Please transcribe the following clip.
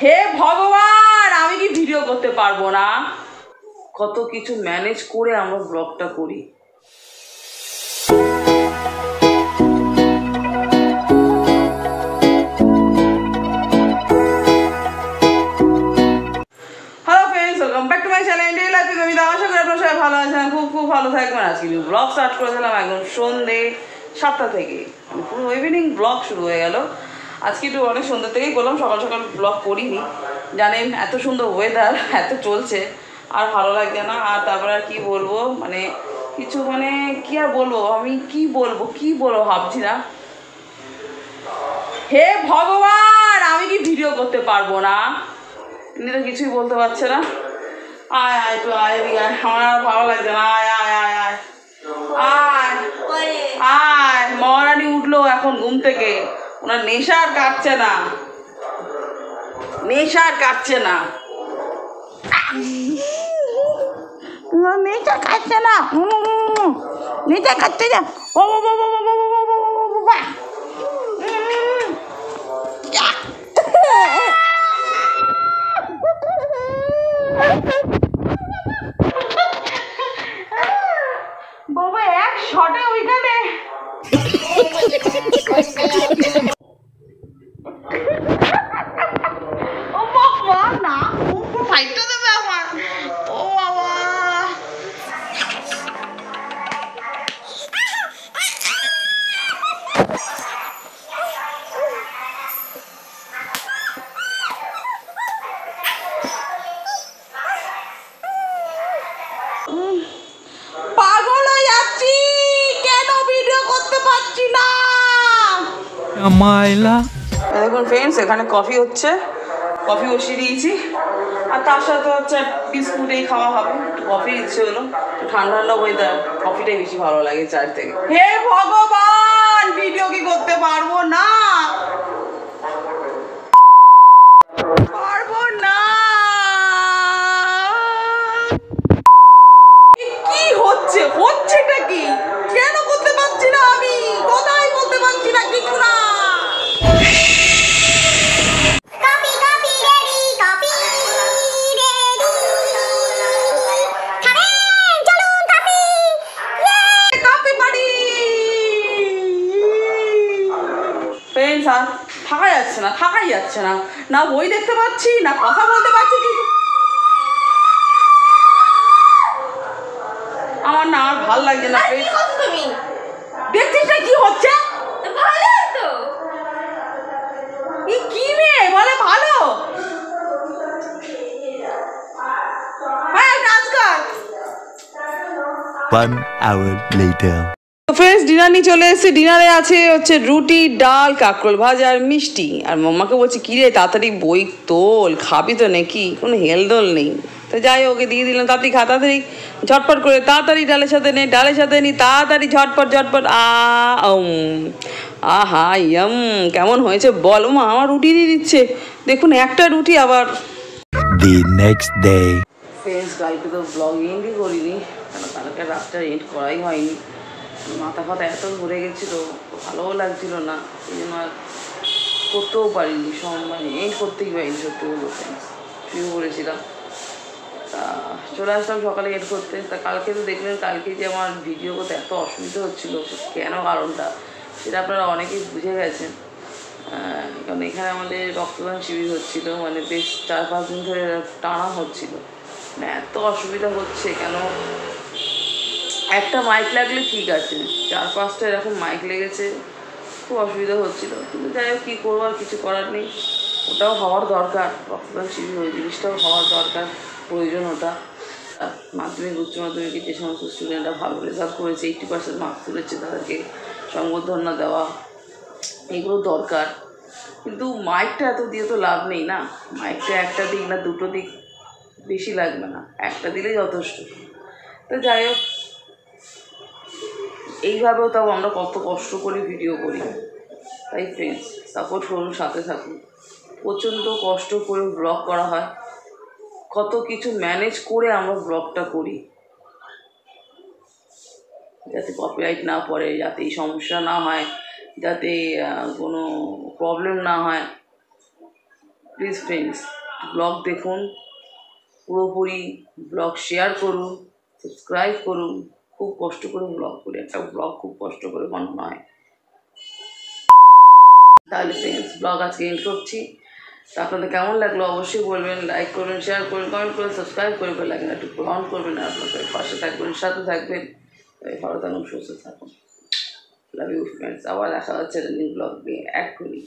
হে ভগবান, আমি কি ভিডিও করতে পারবো না? কত কিছু ম্যানেজ করে আমরা ব্লগটা করি। Hello friends, welcome back to my channel day life with Amita. আশা করি আপনারা সবাই ভালো আছেন, খুব ভালো থাকবেন। আজকে নিউ ব্লগ স্টার্ট করেছিলাম একদম সন্ধ্যে 7টা থেকে, পুরো ইভিনিং ব্লগ শুরু হয়ে গেল। আজকে একটু অনেক সন্ধ্যে থেকেই করলাম, সকাল সকাল ব্লগ করিনি। জানেন এত সুন্দর ওয়েদার, এত চলছে, আর ভালো লাগছে না। আর তারপরে আর কী বলবো, মানে কিছু মানে কি আর বলবো, আমি কি বলবো ভাবছি না। হে ভগবান, আমি কি ভিডিও করতে পারবো না? তিনি তো কিছুই বলতে পারছে না। আয় আয় একটু আয় এদিকে আয়, আমার আর ভালো লাগছে না। আয় আয় আয় আয় আয় আয়। মহারানী উঠলো এখন ঘুম থেকে, ওনার নেশা আর কাটছে না, নেশা কাটছে না। ও বাবা, এক শটে ওইখানে ও বাবা, না ফাইটটা দেবে আমার। ও বাবা, পাগল হয়ে যাচ্ছি, কেন ভিডিও করতে পারছি না? দেখুন ফ্রেন্ডস, এখানে কফি হচ্ছে, কফি বসিয়ে দিয়েছি, আর তার সাথে হচ্ছে বিস্কুট এই খাওয়া হবে। কফি ইচ্ছে হলো, ঠান্ডা ঠান্ডা ওয়েদার, কফিটাই বেশি ভালো লাগে চায়ের থেকে। হে ভগবান, ভিডিও কি করতে পারবো না? পারবো না। কি হচ্ছেটা কি? কেন করতে পারছি না? আমি কোথায় করতে পারছি না? কিছু না। থাকাই যাচ্ছে না, না বই দেখতে পাচ্ছি, না কথা বলতে পারছি, কিছু আমার না আর ভাল লাগছে না। তুমি দেখছিস না কি হচ্ছে? ভালো তো, কি মেয়ে বলে ভালো? হ্যাঁ, নাচ কর। 1 hour later. ফ্রেন্ডস, ডিনার নিয়ে চলে এসেছি। ডিনারে আছে হচ্ছে রুটি, ডাল, কাঁকরোল ভাজা আর মিষ্টি। আর মাম্মাকে বলছি কি রে, তাড়াতাড়ি বই তোল, খাবি তো নাকি? কোনো হেলদোল নেই। তো যাই, ওকে দিয়ে দিলাম, তাড়াতাড়ি খা, তাড়াতাড়ি ঝটপট করে, তাড়াতাড়ি ডালের সাথে নে, ডালের সাথে নি, তাড়াতাড়ি ঝটপট। আহা ইয়ম, কেমন হয়েছে বল? মা আমার রুটি দিয়ে দিচ্ছে, দেখুন একটা রুটি আবার। The next day. ফ্রেন্ডস, কালকে তো ব্লগ এন্ডই করিনি, কারণ কালকে রাতটা এন্ড করাই হয়নি। মাথা ফাথা এত ঘুরে গেছিলো, ভালোও লাগছিল না, এই জন্য আর করতেও পারিনি, মানে এন্ড করতেই পারিনি। সত্যি বলতে ফ্রেন্ডস, শুরু করেছিলাম, তা চলে আসলাম সকালে এড করতে। তা কালকে তো দেখলেন, কালকে যে আমার ভিডিও করতে এত অসুবিধা হচ্ছিলো, কেন কারণটা সেটা আপনারা অনেকেই বুঝে গেছেন। কারণ এখানে আমাদের রক্তদান শিবির হচ্ছিলো, মানে বেশ 4-5 দিন ধরে টানা হচ্ছিলো, মানে এত অসুবিধা হচ্ছে। কেন, একটা মাইক লাগলে ঠিক আছে, 4-5টা এরকম মাইক লেগেছে, খুব অসুবিধা হচ্ছিলো। কিন্তু যাই হোক, কী করবো, আর কিছু করার নেই। ওটাও হওয়ার দরকার, রক্তদান শিবির, ওই জিনিসটাও হওয়ার দরকার, প্রয়োজন ওটা। মাধ্যমিক উচ্চ মাধ্যমিকে যে সমস্ত স্টুডেন্টরা ভালো রেজাল্ট করেছে, 80% মার্কস তুলেছে, তাদেরকে সংবর্ধনা দেওয়া, এগুলো দরকার। কিন্তু মাইকটা এত দিয়ে তো লাভ নেই না। মাইকটা একটা দিক না দুটো দিক, বেশি লাগবে না, একটা দিলেই যথেষ্ট। তো যাই হোক, এইভাবেও তাও আমরা কত কষ্ট করে ভিডিও করি। তাই ফ্রেন্ডস, সাপোর্ট করুন, সাথে থাকুন। প্রচণ্ড কষ্ট করে ব্লগ করা হয়, কত কিছু ম্যানেজ করে আমরা ব্লগটা করি, যাতে কপিরাইট না পড়ে, যাতে এই সমস্যা না হয়, যাতে কোনো প্রবলেম না হয়। প্লিজ ফ্রেন্ডস ব্লগ দেখুন, পুরোপুরি ব্লগ শেয়ার করুন, সাবস্ক্রাইব করুন। খুব কষ্ট করে ব্লগ করি, একটা ব্লগ খুব কষ্ট করে বানানো হয়। তাহলে ফ্রেন্ডস ব্লগ আজকে এন্ড করছি। তো আপনাদের কেমন লাগলো অবশ্যই বলবেন, লাইক করবেন, শেয়ার করবেন, কমেন্ট করবেন, সাবস্ক্রাইব করে লাগেন, একটু অন করবেন, আর আপনাদের পাশে থাকবেন, সাথে থাকবেন। ভালো থাকুন, সুস্থ থাকুন। Love you friends. আবার দেখা হচ্ছে নিউ ব্লগ নিয়ে এক্ষুনি।